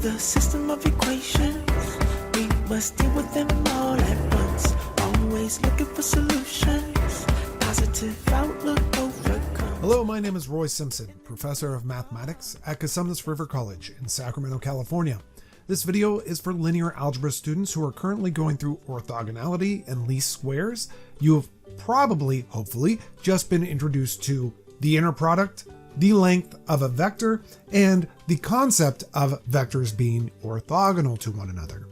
the system of equations. We must deal with them all at once. Always looking for solutions. Positive outlook, overcome. Hello, my name is Roy Simpson, professor of mathematics at Cosumnes River College in Sacramento, California. This video is for linear algebra students who are currently going through orthogonality and least squares. You have probably, hopefully, just been introduced to the inner product, the length of a vector, and the concept of vectors being orthogonal to one another.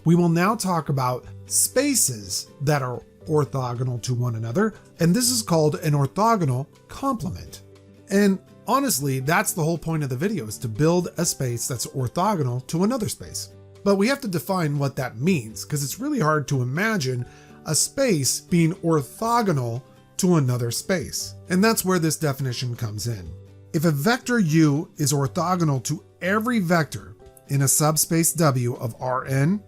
We will now talk about spaces that are orthogonal to one another, and this is called an orthogonal complement. And honestly, that's the whole point of the video, is to build a space that's orthogonal to another space. But we have to define what that means, because it's really hard to imagine a space being orthogonal to another space. And that's where this definition comes in. If a vector u is orthogonal to every vector in a subspace W of Rn,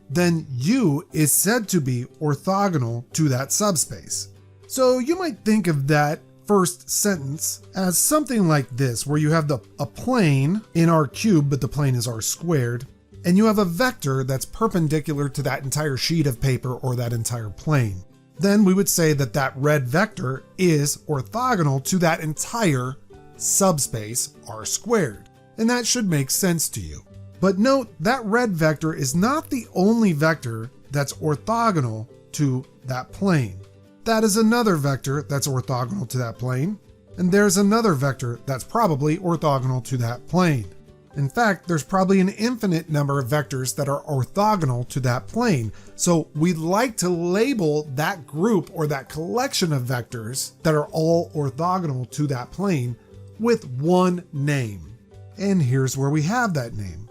then u is said to be orthogonal to that subspace. So you might think of that first sentence as something like this, where you have a plane in R cubed, but the plane is R squared, and you have a vector that's perpendicular to that entire sheet of paper or that entire plane. Then we would say that that red vector is orthogonal to that entire subspace R squared. And that should make sense to you. But note that red vector is not the only vector that's orthogonal to that plane. That is another vector that's orthogonal to that plane, and there's another vector that's probably orthogonal to that plane. In fact, there's probably an infinite number of vectors that are orthogonal to that plane. So we'd like to label that group or that collection of vectors that are all orthogonal to that plane with one name. And here's where we have that name.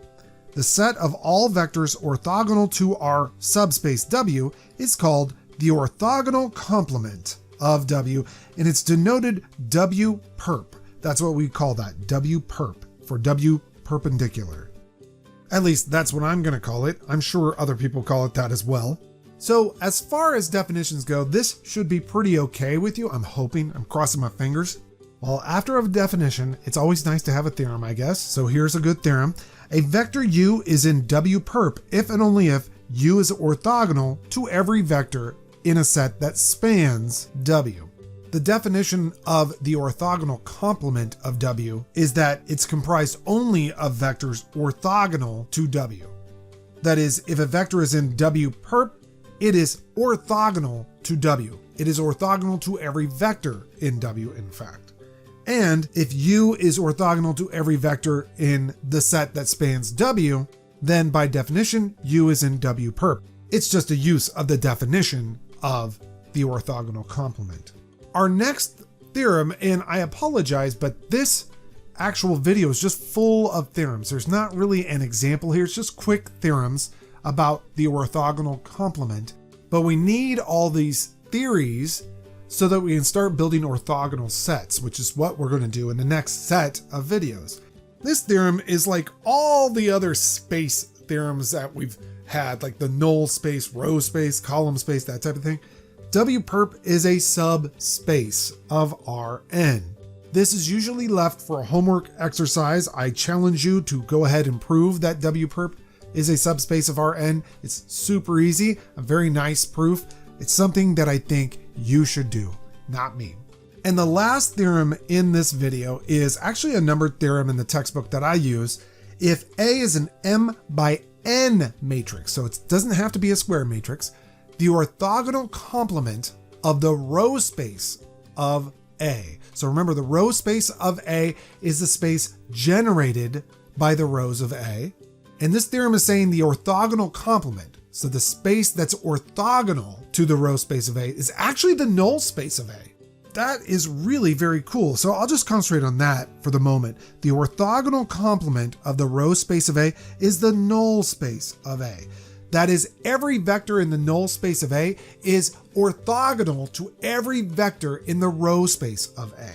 The set of all vectors orthogonal to our subspace W is called the orthogonal complement of W, and it's denoted W perp. That's what we call that, W perp, for W perpendicular. At least that's what I'm going to call it. I'm sure other people call it that as well. So as far as definitions go, this should be pretty okay with you. I'm hoping, I'm crossing my fingers. Well, after a definition, it's always nice to have a theorem, I guess. So here's a good theorem. A vector u is in W perp if and only if u is orthogonal to every vector in a set that spans W. The definition of the orthogonal complement of W is that it's comprised only of vectors orthogonal to W. That is, if a vector is in W perp, it is orthogonal to W. It is orthogonal to every vector in W, in fact. And if u is orthogonal to every vector in the set that spans W, then by definition, u is in W perp. It's just a use of the definition of the orthogonal complement. Our next theorem, and I apologize, but this actual video is just full of theorems. There's not really an example here. It's just quick theorems about the orthogonal complement. But we need all these theories so that we can start building orthogonal sets, which is what we're going to do in the next set of videos. This theorem is like all the other space theorems that we've had, like the null space, row space, column space, that type of thing. W perp is a subspace of Rn. This is usually left for a homework exercise. I challenge you to go ahead and prove that W perp is a subspace of Rn. It's super easy, a very nice proof. It's something that I think you should do, not me. And the last theorem in this video is actually a numbered theorem in the textbook that I use. If A is an M by N matrix, so it doesn't have to be a square matrix, the orthogonal complement of the row space of A. So remember, the row space of A is the space generated by the rows of A. And this theorem is saying the orthogonal complement, so the space that's orthogonal to the row space of A, is actually the null space of A. That is really very cool. So I'll just concentrate on that for the moment. The orthogonal complement of the row space of A is the null space of A. That is, every vector in the null space of A is orthogonal to every vector in the row space of A.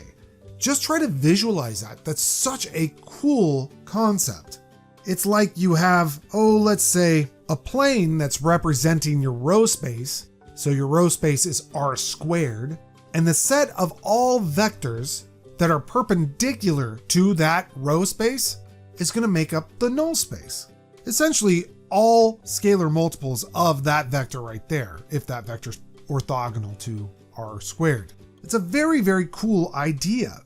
Just try to visualize that. That's such a cool concept. It's like you have, let's say a plane that's representing your row space. So your row space is R squared, and the set of all vectors that are perpendicular to that row space is going to make up the null space. essentially all scalar multiples of that vector right there, if that vector is orthogonal to r squared. It's a very, very cool idea.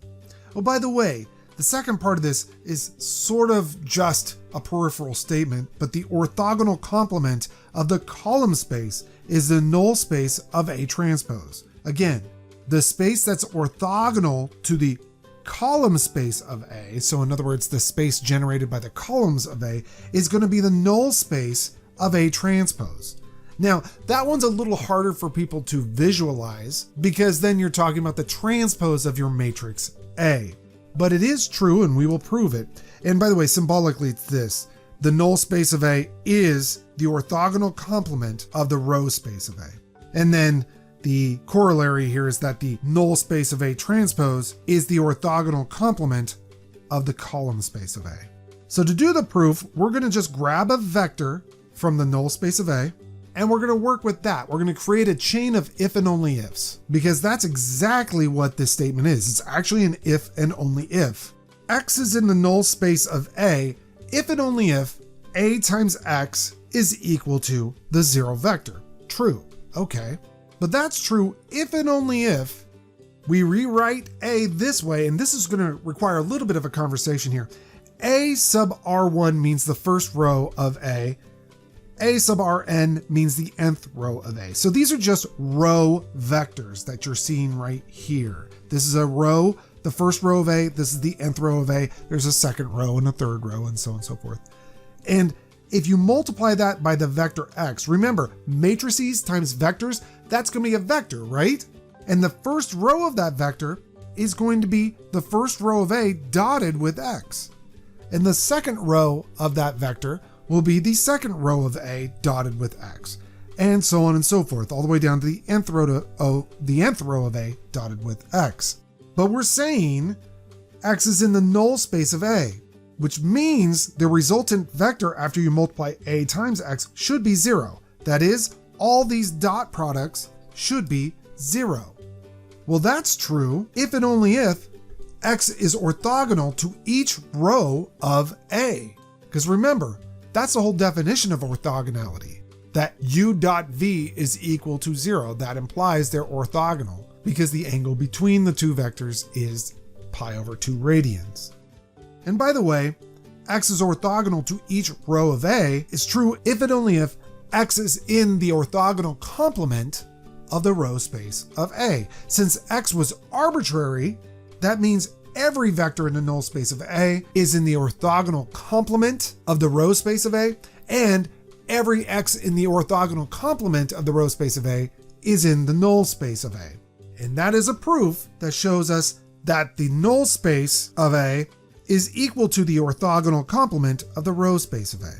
Oh, by the way, the second part of this is sort of just a peripheral statement, but the orthogonal complement of the column space is the null space of A transpose. Again, the space that's orthogonal to the column space of A, so in other words, the space generated by the columns of A, is going to be the null space of A transpose. Now, that one's a little harder for people to visualize because then you're talking about the transpose of your matrix A. But it is true, and we will prove it. And by the way, symbolically, it's this. The null space of A is the orthogonal complement of the row space of A. And then the corollary here is that the null space of A transpose is the orthogonal complement of the column space of A. So to do the proof, we're going to just grab a vector from the null space of A, and we're going to work with that. We're going to create a chain of if and only ifs, because that's exactly what this statement is. It's actually an if and only if. X is in the null space of A if and only if A times X is equal to the 0 vector. True. Okay. But that's true if and only if we rewrite A this way, and this is going to require a little bit of a conversation here. A sub R1 means the first row of A. A sub Rn means the nth row of A. So these are just row vectors that you're seeing right here. This is a row, the first row of A. This is the nth row of A. There's a second row and a third row and so on and so forth. And if you multiply that by the vector X, remember, matrices times vectors, that's going to be a vector, right? And the first row of that vector is going to be the first row of A dotted with X. And the second row of that vector will be the second row of A dotted with X, and so on and so forth, all the way down to the nth row of A dotted with X. But we're saying X is in the null space of A, which means the resultant vector after you multiply A times X should be 0. That is, all these dot products should be 0. Well, that's true if and only if X is orthogonal to each row of A. Because remember, that's the whole definition of orthogonality, that u dot v is equal to 0. That implies they're orthogonal because the angle between the two vectors is pi over 2 radians. And by the way, X is orthogonal to each row of A is true if and only if X is in the orthogonal complement of the row space of A. Since X was arbitrary, that means every vector in the null space of A is in the orthogonal complement of the row space of A, and every X in the orthogonal complement of the row space of A is in the null space of A. And that is a proof that shows us that the null space of A is equal to the orthogonal complement of the row space of A.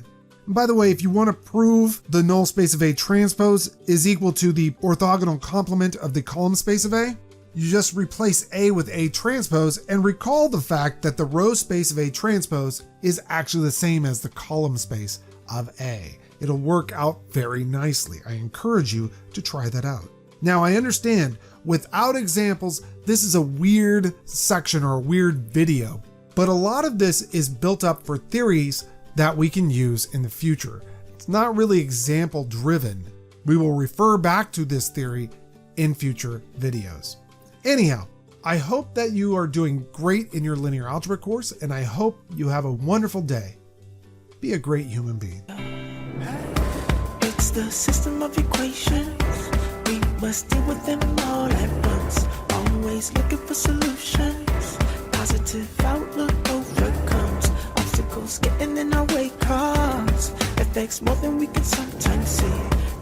And by the way, if you want to prove the null space of A transpose is equal to the orthogonal complement of the column space of A, you just replace A with A transpose and recall the fact that the row space of A transpose is actually the same as the column space of A. It'll work out very nicely. I encourage you to try that out. Now, I understand without examples, this is a weird section or a weird video, but a lot of this is built up for theories that we can use in the future. It's not really example driven. We will refer back to this theory in future videos. Anyhow, I hope that you are doing great in your linear algebra course, and I hope you have a wonderful day. Be a great human being. It's the system of equations. We must deal with them all at once. Always looking for solutions. Positive outlook overcomes obstacles getting in our way. Cause affects more than we can sometimes see.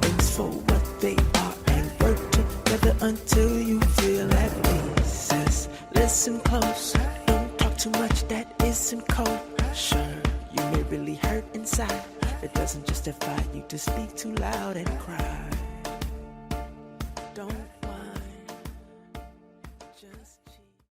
Things for what they are and work together until you feel at peace. Just listen close. Don't talk too much that isn't kosher. You may really hurt inside. It doesn't justify you to speak too loud and cry.